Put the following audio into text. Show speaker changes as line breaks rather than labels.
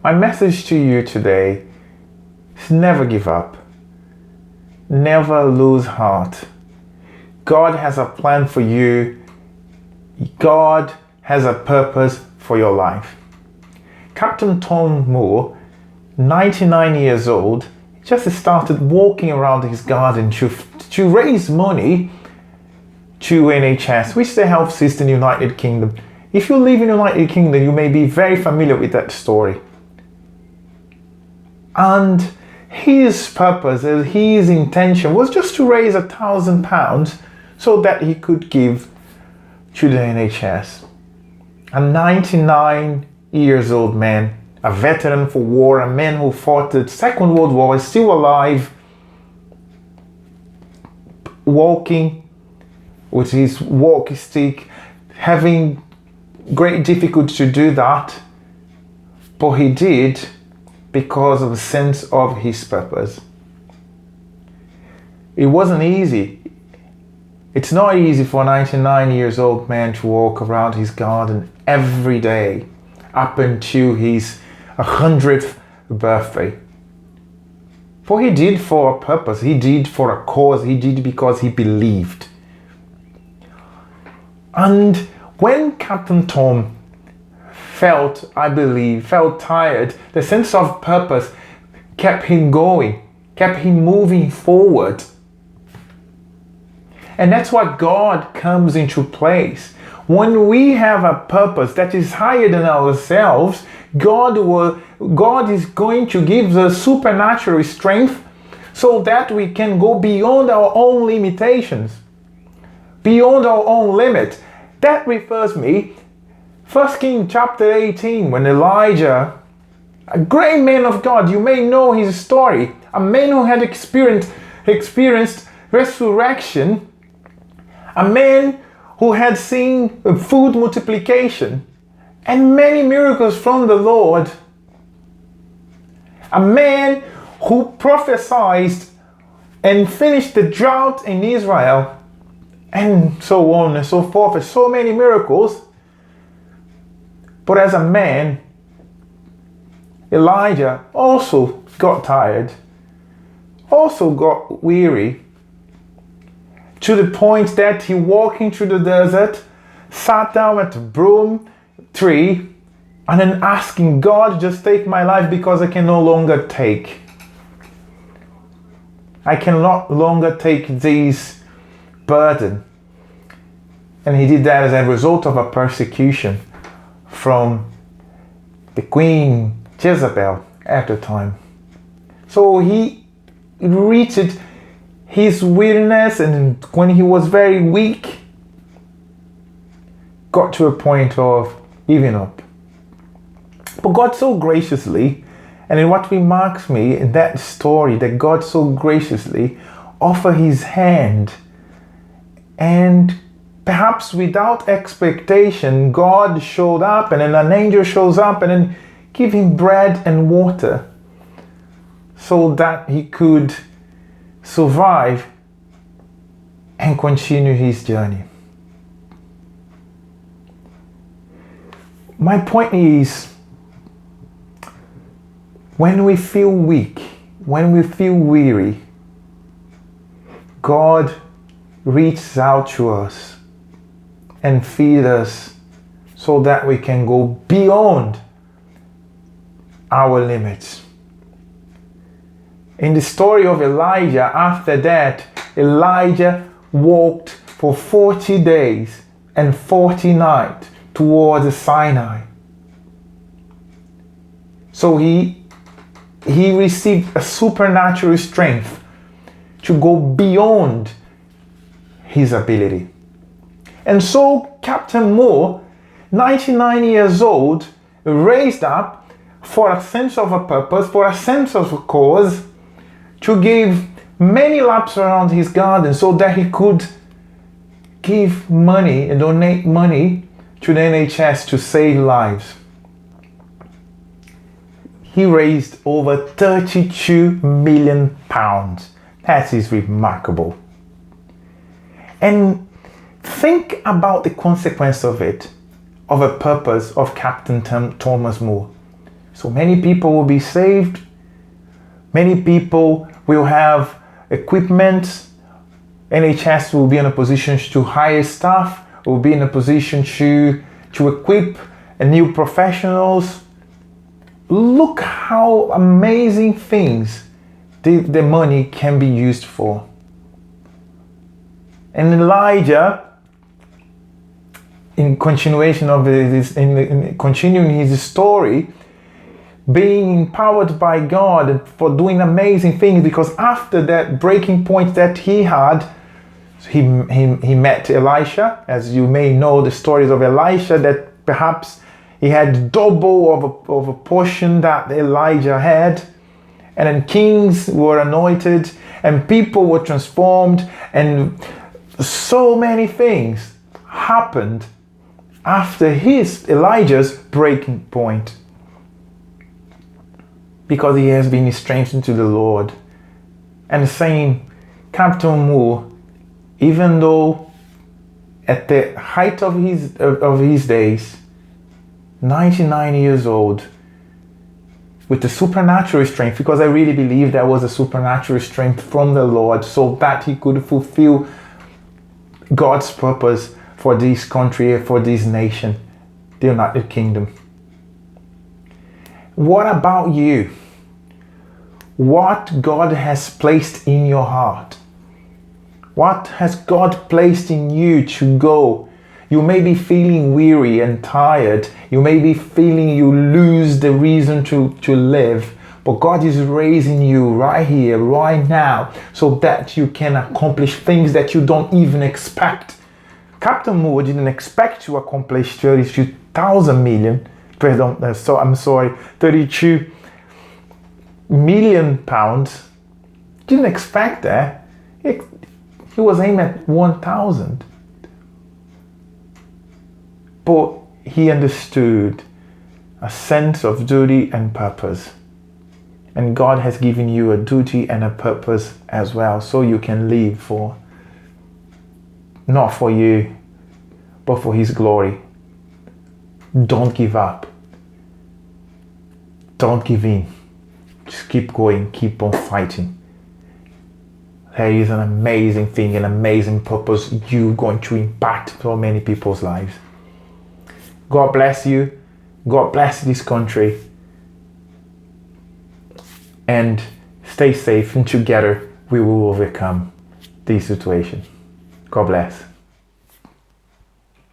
My message to you today is never give up. Never lose heart. God has a plan for you. God has a purpose for your life. Captain Tom Moore, 99 years old, just started walking around his garden to raise money to NHS, which is the health system in the United Kingdom. If you live in the United Kingdom, you may be very familiar with that story. And his purpose, his intention was just to raise £1,000 so that he could give to the NHS. A 99 years old man, a veteran for war, a man who fought the Second World War, is still alive, walking with his walkie stick, having great difficulty to do that, but he did because of the sense of his purpose. It wasn't easy. It's not easy for a 99 years old man to walk around his garden every day up until his 100th birthday. For he did for a purpose, he did for a cause, he did because he believed. And when Captain Tom felt tired, the sense of purpose kept him going, kept him moving forward. And that's why God comes into place. When we have a purpose that is higher than ourselves, God is going to give us supernatural strength so that we can go beyond our own limitations, beyond our own limit. That refers me 1 Kings chapter 18, when Elijah, a great man of God, you may know his story, a man who had experienced resurrection, a man who had seen food multiplication and many miracles from the Lord, a man who prophesied and finished the drought in Israel, and so on and so forth, so many miracles. But as a man, Elijah also got tired, also got weary, to the point that he walked into the desert, sat down at a broom tree, and then asking God, just take my life because I can no longer take. I can no longer take this burden. And he did that as a result of a persecution from the Queen Jezebel at the time. So he reached his weariness, and when he was very weak, got to a point of giving up. But God so graciously, and in what remarks me in that story, that God so graciously offered his hand, and perhaps without expectation, God showed up, and then an angel shows up and then give him bread and water so that he could survive and continue his journey. My point is, when we feel weak, when we feel weary, God reaches out to us and feeds us so that we can go beyond our limits. In the story of Elijah, after that, Elijah walked for 40 days and 40 nights towards Sinai. So he received a supernatural strength to go beyond his ability. And so Captain Moore, 99 years old, raised up for a sense of a purpose, for a sense of a cause, to give many laps around his garden so that he could give money and donate money to the NHS to save lives. He raised over £32 million. That is remarkable. And think about the consequence of it, of a purpose of Captain Thomas Moore. So many people will be saved. Many people will have equipment. NHS will be in a position to hire staff, will be in a position to equip new professionals. Look how amazing things the money can be used for. And Elijah, in continuation of this, in continuing his story, being empowered by God for doing amazing things, because after that breaking point that he had, he met Elisha. As you may know the stories of Elisha, that perhaps he had double of a portion that Elijah had. And then kings were anointed and people were transformed, and so many things happened after Elijah's breaking point, because he has been strengthened to the Lord. And saying, Captain Moore, even though at the height of his days, 99 years old, with the supernatural strength, because I really believe there was a supernatural strength from the Lord so that he could fulfill God's purpose for this country, for this nation, the United Kingdom. What about you? What God has placed in your heart? What has God placed in you to go? You may be feeling weary and tired. You may be feeling you lose the reason to live. But God is raising you right here, right now, so that you can accomplish things that you don't even expect. Captain Moore didn't expect to accomplish 32 million pounds. Didn't expect that. He was aiming at 1,000. But he understood a sense of duty and purpose. And God has given you a duty and a purpose as well, so you can live for, not for you, but for his glory. Don't give up. Don't give in. Just keep going, keep on fighting. There is an amazing thing, an amazing purpose you're going to impact so many people's lives. God bless you. God bless this country. And stay safe, and together we will overcome this situation. God bless.